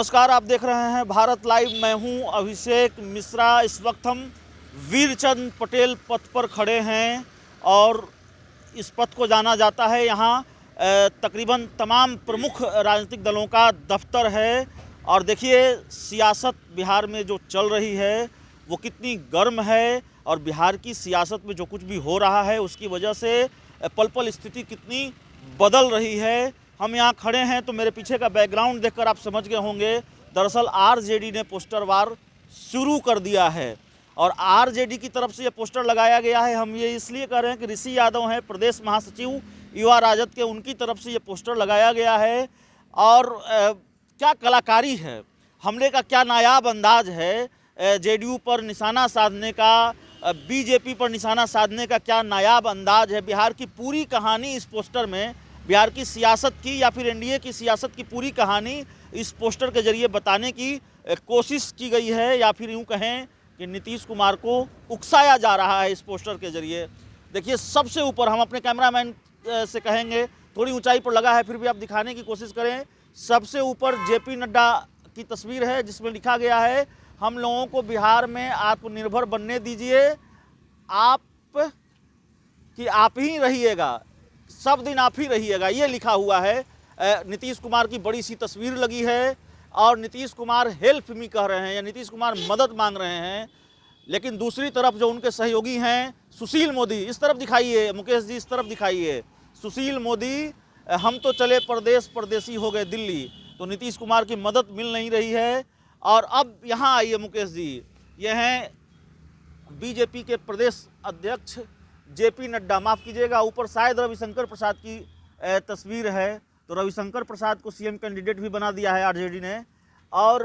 नमस्कार, आप देख रहे हैं भारत लाइव। मैं हूं अभिषेक मिश्रा। इस वक्त हम वीरचंद पटेल पथ पर खड़े हैं और इस पथ को जाना जाता है। यहाँ तकरीबन तमाम प्रमुख राजनीतिक दलों का दफ्तर है और देखिए सियासत बिहार में जो चल रही है वो कितनी गर्म है और बिहार की सियासत में जो कुछ भी हो रहा है उसकी वजह से पल पल स्थिति कितनी बदल रही है। हम यहाँ खड़े हैं तो मेरे पीछे का बैकग्राउंड देखकर आप समझ गए होंगे, दरअसल आरजेडी ने पोस्टर वार शुरू कर दिया है और आरजेडी की तरफ से ये पोस्टर लगाया गया है। हम ये इसलिए कह रहे हैं कि ऋषि यादव हैं प्रदेश महासचिव युवा राजद के, उनकी तरफ से ये पोस्टर लगाया गया है। और क्या कलाकारी है, हमले का क्या नायाब अंदाज है, जेडीयू पर निशाना साधने का, बीजेपी पर निशाना साधने का क्या नायाब अंदाज है। बिहार की पूरी कहानी इस पोस्टर में, बिहार की सियासत की या फिर एनडीए की सियासत की पूरी कहानी इस पोस्टर के जरिए बताने की कोशिश की गई है, या फिर यूँ कहें कि नीतीश कुमार को उकसाया जा रहा है इस पोस्टर के जरिए। देखिए सबसे ऊपर, हम अपने कैमरामैन से कहेंगे थोड़ी ऊंचाई पर लगा है फिर भी आप दिखाने की कोशिश करें। सबसे ऊपर जेपी नड्डा की तस्वीर है जिसमें लिखा गया है, हम लोगों को बिहार में आत्मनिर्भर बनने दीजिए, आप कि आप ही रहिएगा, सब दिन आप ही रहिएगा, ये लिखा हुआ है। नीतीश कुमार की बड़ी सी तस्वीर लगी है और नीतीश कुमार हेल्प मी कह रहे हैं या नीतीश कुमार मदद मांग रहे हैं। लेकिन दूसरी तरफ जो उनके सहयोगी हैं सुशील मोदी, इस तरफ दिखाइए मुकेश जी, इस तरफ दिखाइए, सुशील मोदी, हम तो चले परदेश परदेसी हो गए दिल्ली। तो नीतीश कुमार की मदद मिल नहीं रही है। और अब यहाँ आइए मुकेश जी, ये हैं बीजेपी के प्रदेश अध्यक्ष जेपी नड्डा, माफ़ कीजिएगा ऊपर शायद रविशंकर प्रसाद की तस्वीर है, तो रविशंकर प्रसाद को सीएम कैंडिडेट भी बना दिया है आरजेडी ने। और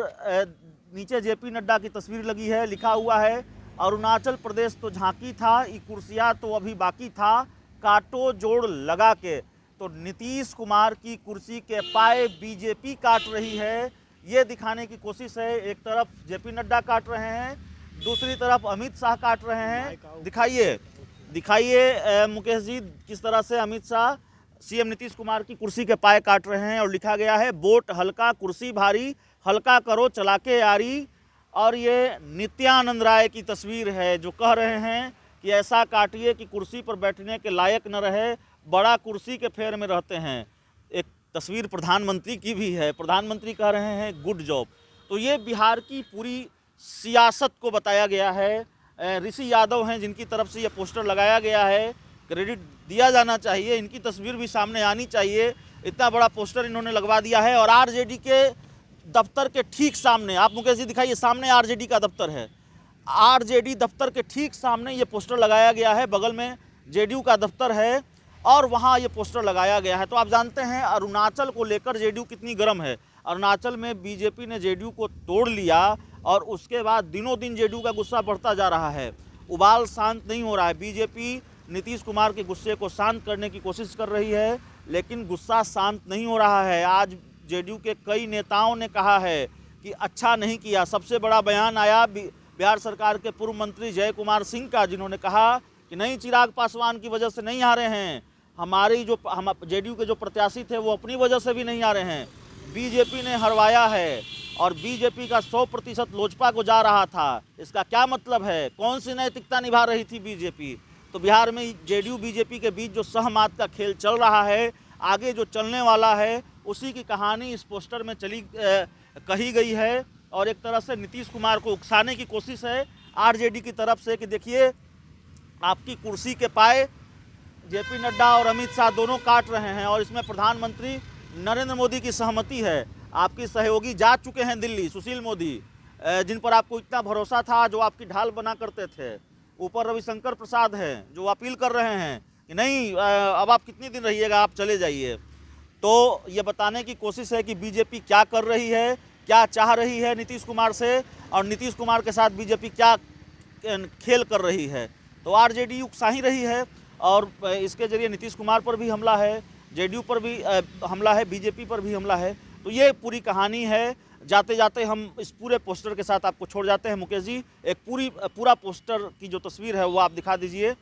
नीचे जेपी नड्डा की तस्वीर लगी है, लिखा हुआ है अरुणाचल प्रदेश तो झांकी था, ये कुर्सियाँ तो अभी बाकी था, काटो जोड़ लगा के। तो नीतीश कुमार की कुर्सी के पाए बीजेपी काट रही है, ये दिखाने की कोशिश है। एक तरफ जेपी नड्डा काट रहे हैं, दूसरी तरफ अमित शाह काट रहे हैं। दिखाइए दिखाइए मुकेश जी, किस तरह से अमित शाह सीएम नीतीश कुमार की कुर्सी के पाए काट रहे हैं। और लिखा गया है वोट हल्का कुर्सी भारी, हल्का करो चला के यारी। और ये नित्यानंद राय की तस्वीर है जो कह रहे हैं कि ऐसा काटिए कि कुर्सी पर बैठने के लायक न रहे, बड़ा कुर्सी के फेर में रहते हैं। एक तस्वीर प्रधानमंत्री की भी है, प्रधानमंत्री कह रहे हैं गुड जॉब। तो ये बिहार की पूरी सियासत को बताया गया है। ऋषि यादव हैं जिनकी तरफ से ये पोस्टर लगाया गया है, क्रेडिट दिया जाना चाहिए, इनकी तस्वीर भी सामने आनी चाहिए। इतना बड़ा पोस्टर इन्होंने लगवा दिया है और आरजेडी के दफ्तर के ठीक सामने, आप मुकेश जी दिखाइए, सामने आरजेडी का दफ्तर है, आरजेडी दफ्तर के ठीक सामने ये पोस्टर लगाया गया है, बगल में जेडीयू का दफ्तर है और वहाँ ये पोस्टर लगाया गया है। तो आप जानते हैं अरुणाचल को लेकर जेडीयू कितनी गर्म है। अरुणाचल में बीजेपी ने जेडीयू को तोड़ लिया और उसके बाद दिनों दिन जेडीयू का गुस्सा बढ़ता जा रहा है, उबाल शांत नहीं हो रहा है। बीजेपी नीतीश कुमार के गुस्से को शांत करने की कोशिश कर रही है लेकिन गुस्सा शांत नहीं हो रहा है। आज जेडीयू के कई नेताओं ने कहा है कि अच्छा नहीं किया। सबसे बड़ा बयान आया बिहार सरकार के पूर्व मंत्री जय कुमार सिंह का, जिन्होंने कहा कि नहीं, चिराग पासवान की वजह से नहीं आ रहे हैं, हमारी जो हम जेडीयू के जो प्रत्याशी थे वो अपनी वजह से भी नहीं आ रहे हैं, बीजेपी ने हरवाया है और बीजेपी का 100% लोजपा को जा रहा था। इसका क्या मतलब है, कौन सी नैतिकता निभा रही थी बीजेपी। तो बिहार में जेडीयू बीजेपी के बीच जो सहमत का खेल चल रहा है, आगे जो चलने वाला है, उसी की कहानी इस पोस्टर में कही गई है। और एक तरह से नीतीश कुमार को उकसाने की कोशिश है आरजेडी की तरफ से कि देखिए आपकी कुर्सी के पाए जेपी नड्डा और अमित शाह दोनों काट रहे हैं और इसमें प्रधानमंत्री नरेंद्र मोदी की सहमति है। आपके सहयोगी जा चुके हैं दिल्ली, सुशील मोदी, जिन पर आपको इतना भरोसा था, जो आपकी ढाल बना करते थे। ऊपर रविशंकर प्रसाद हैं जो अपील कर रहे हैं कि नहीं, अब आप कितनी दिन रहिएगा, आप चले जाइए। तो ये बताने की कोशिश है कि बीजेपी क्या कर रही है, क्या चाह रही है नीतीश कुमार से, और नीतीश कुमार के साथ बीजेपी क्या खेल कर रही है। तो आरजेडी उकसा ही रही है और इसके जरिए नीतीश कुमार पर भी हमला है, जेडीयू पर भी हमला है, बीजेपी पर भी हमला है। तो ये पूरी कहानी है। जाते जाते हम इस पूरे पोस्टर के साथ आपको छोड़ जाते हैं। मुकेश जी, एक पूरा पोस्टर की जो तस्वीर है वो आप दिखा दीजिए।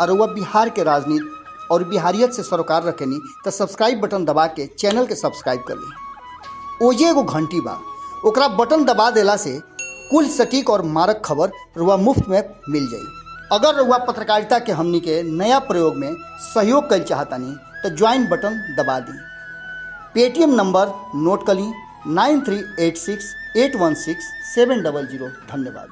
और वह बिहार के राजनीति और बिहारियत से सरोकार रखेनी तो सब्सक्राइब बटन दबा के चैनल के सब्सक्राइब कर ली। ओजे एगो घंटी बा, ओकरा बटन दबा देला से कुल सटीक और मारक खबर रुआ मुफ्त में मिल जाई। अगर रुआ पत्रकारिता के हमनी के नया प्रयोग में सहयोग कर चाहतानी तो ज्वाइन बटन दबा दी। पेटीएम नंबर नोट कर ली 9386816700। धन्यवाद।